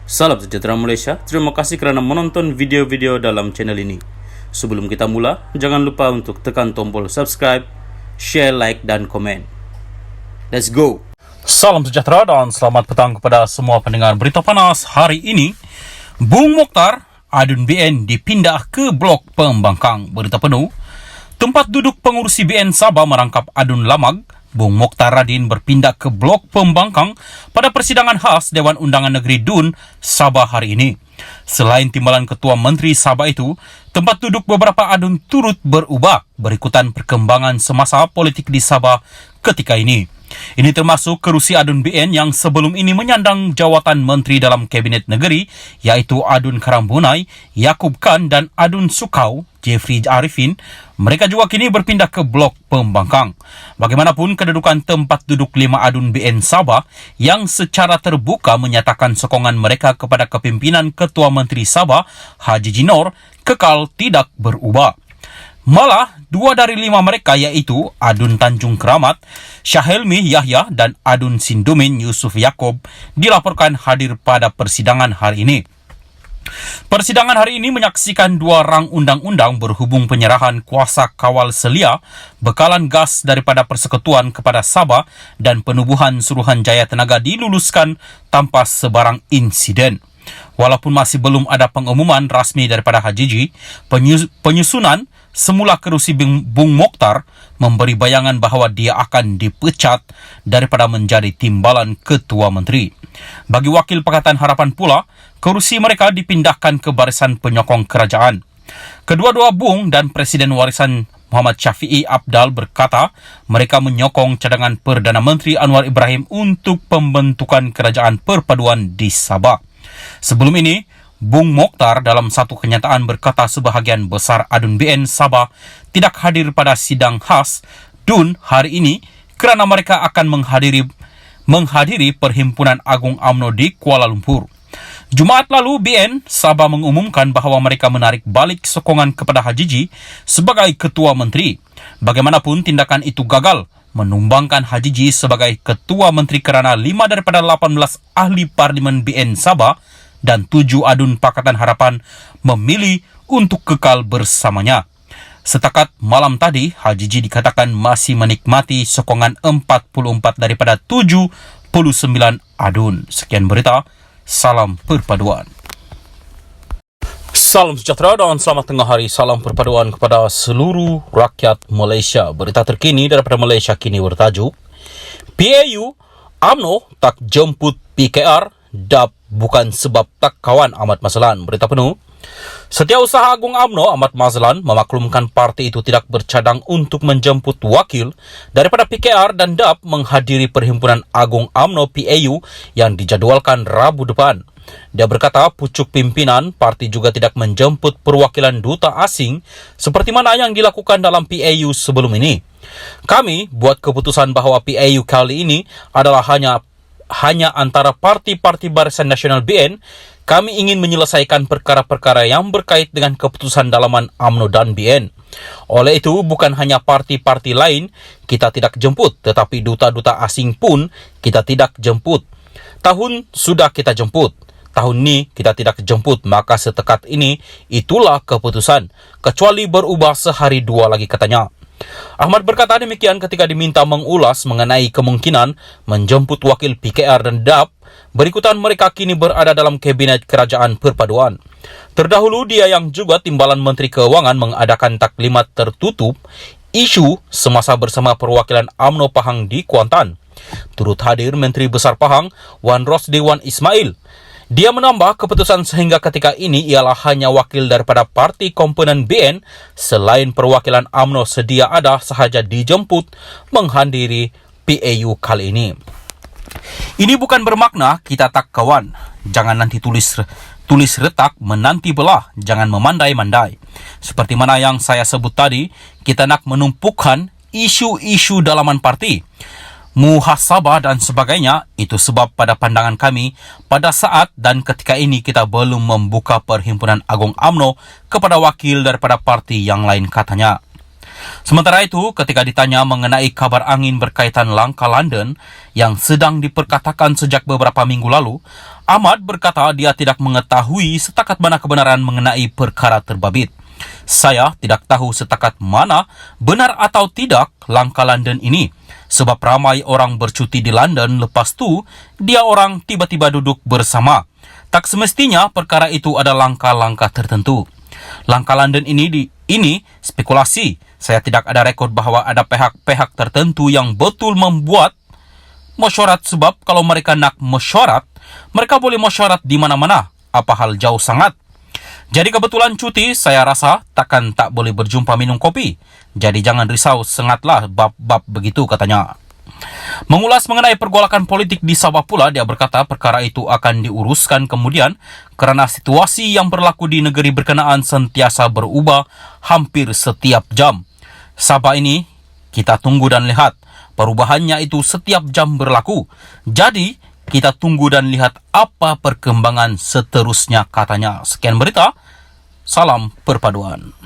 Salam sejahtera Malaysia, terima kasih kerana menonton video-video dalam channel ini. Sebelum kita mula, jangan lupa untuk tekan tombol subscribe, share, like dan komen. Let's go! Salam sejahtera dan selamat petang kepada semua pendengar berita panas hari ini. Bung Mokhtar, Adun BN dipindah ke blok pembangkang. Berita penuh, tempat duduk pengurusi BN Sabah merangkap Adun Lamag. Bung Mokhtar Radin berpindah ke blok pembangkang pada persidangan khas Dewan Undangan Negeri DUN Sabah hari ini. Selain timbalan Ketua Menteri Sabah itu, tempat duduk beberapa adun turut berubah berikutan perkembangan semasa politik di Sabah ketika ini. Ini termasuk kerusi Adun BN yang sebelum ini menyandang jawatan Menteri dalam Kabinet Negeri, iaitu Adun Karambunai, Yaakob Khan dan Adun Sukau, Jeffrey Arifin. Mereka juga kini berpindah ke blok pembangkang. Bagaimanapun, kedudukan tempat duduk 5 adun BN Sabah yang secara terbuka menyatakan sokongan mereka kepada kepimpinan Ketua Menteri Sabah, Haji Jinor, kekal tidak berubah. Malah, 2 dari 5 mereka iaitu Adun Tanjung Keramat, Syahelmi Yahya dan Adun Sindumin Yusuf Yaakob dilaporkan hadir pada persidangan hari ini. Persidangan hari ini menyaksikan 2 rang undang-undang berhubung penyerahan kuasa kawal selia, bekalan gas daripada Persekutuan kepada Sabah dan penubuhan Suruhanjaya Tenaga diluluskan tanpa sebarang insiden. Walaupun masih belum ada pengumuman rasmi daripada HJJ, penyusunan semula kerusi Bung Mokhtar memberi bayangan bahawa dia akan dipecat daripada menjadi timbalan Ketua Menteri. Bagi Wakil Pakatan Harapan pula, kerusi mereka dipindahkan ke barisan penyokong kerajaan. Kedua-dua Bung dan Presiden Warisan Muhammad Syafiee Apdal berkata mereka menyokong cadangan Perdana Menteri Anwar Ibrahim untuk pembentukan kerajaan perpaduan di Sabah. Sebelum ini, Bung Mokhtar dalam satu kenyataan berkata sebahagian besar adun BN Sabah tidak hadir pada sidang khas DUN hari ini kerana mereka akan menghadiri Perhimpunan Agung UMNO di Kuala Lumpur. Jumaat lalu, BN Sabah mengumumkan bahawa mereka menarik balik sokongan kepada HJJ sebagai Ketua Menteri. Bagaimanapun, tindakan itu gagal menumbangkan HJJ sebagai Ketua Menteri kerana 5 daripada 18 ahli Parlimen BN Sabah dan 7 adun Pakatan Harapan memilih untuk kekal bersamanya. Setakat malam tadi, HJJ dikatakan masih menikmati sokongan 44 daripada 79 adun. Sekian berita, salam perpaduan. Salam sejahtera dan selamat tengah hari. Salam perpaduan kepada seluruh rakyat Malaysia. Berita terkini daripada Malaysia kini bertajuk PAU UMNO tak jemput PKR, DAP bukan sebab tak kawan Ahmad Mazlan. Berita penuh, Setiausaha Agung UMNO Ahmad Mazlan memaklumkan parti itu tidak bercadang untuk menjemput wakil daripada PKR dan DAP menghadiri Perhimpunan Agung UMNO PAU yang dijadualkan Rabu depan. Dia berkata pucuk pimpinan parti juga tidak menjemput perwakilan duta asing seperti mana yang dilakukan dalam PAU sebelum ini. Kami buat keputusan bahawa PAU kali ini adalah hanya antara parti-parti Barisan Nasional BN. Kami ingin menyelesaikan perkara-perkara yang berkait dengan keputusan dalaman UMNO dan BN. Oleh itu, bukan hanya parti-parti lain kita tidak jemput, tetapi duta-duta asing pun kita tidak jemput. Tahun sudah kita jemput, tahun ni kita tidak jemput, maka setekat ini itulah keputusan, kecuali berubah sehari 2 lagi, katanya. Ahmad berkata demikian ketika diminta mengulas mengenai kemungkinan menjemput wakil PKR dan DAP berikutan mereka kini berada dalam Kabinet Kerajaan Perpaduan. Terdahulu, dia yang juga timbalan Menteri Keuangan mengadakan taklimat tertutup isu semasa bersama perwakilan UMNO Pahang di Kuantan. Turut hadir Menteri Besar Pahang, Wan Rosdi Wan Ismail. Dia menambah keputusan sehingga ketika ini ialah hanya wakil daripada parti komponen BN selain perwakilan UMNO sedia ada sahaja dijemput menghadiri PAU kali ini. Ini bukan bermakna kita tak kawan. Jangan nanti tulis retak menanti belah. Jangan memandai-mandai. Seperti mana yang saya sebut tadi, kita nak menumpukan isu-isu dalaman parti, muhasabah dan sebagainya. Itu sebab pada pandangan kami, pada saat dan ketika ini kita belum membuka Perhimpunan Agung UMNO kepada wakil daripada parti yang lain, katanya. Sementara itu, ketika ditanya mengenai kabar angin berkaitan langkah London yang sedang diperkatakan sejak beberapa minggu lalu, Ahmad berkata dia tidak mengetahui setakat mana kebenaran mengenai perkara terbabit. Saya tidak tahu setakat mana benar atau tidak langkah London ini. Sebab ramai orang bercuti di London, lepas tu dia orang tiba-tiba duduk bersama. Tak semestinya perkara itu ada langkah-langkah tertentu. Langkah London ini spekulasi. Saya tidak ada rekod bahawa ada pihak-pihak tertentu yang betul membuat mesyuarat, sebab kalau mereka nak mesyuarat, mereka boleh mesyuarat di mana-mana. Apa hal jauh sangat. Jadi kebetulan cuti, saya rasa takkan tak boleh berjumpa minum kopi. Jadi jangan risau sangatlah bab-bab begitu, katanya. Mengulas mengenai pergolakan politik di Sabah pula, dia berkata perkara itu akan diuruskan kemudian kerana situasi yang berlaku di negeri berkenaan sentiasa berubah hampir setiap jam. Sabah ini kita tunggu dan lihat. Perubahannya itu setiap jam berlaku. Jadi kita tunggu dan lihat apa perkembangan seterusnya, katanya. Sekian berita. Salam perpaduan.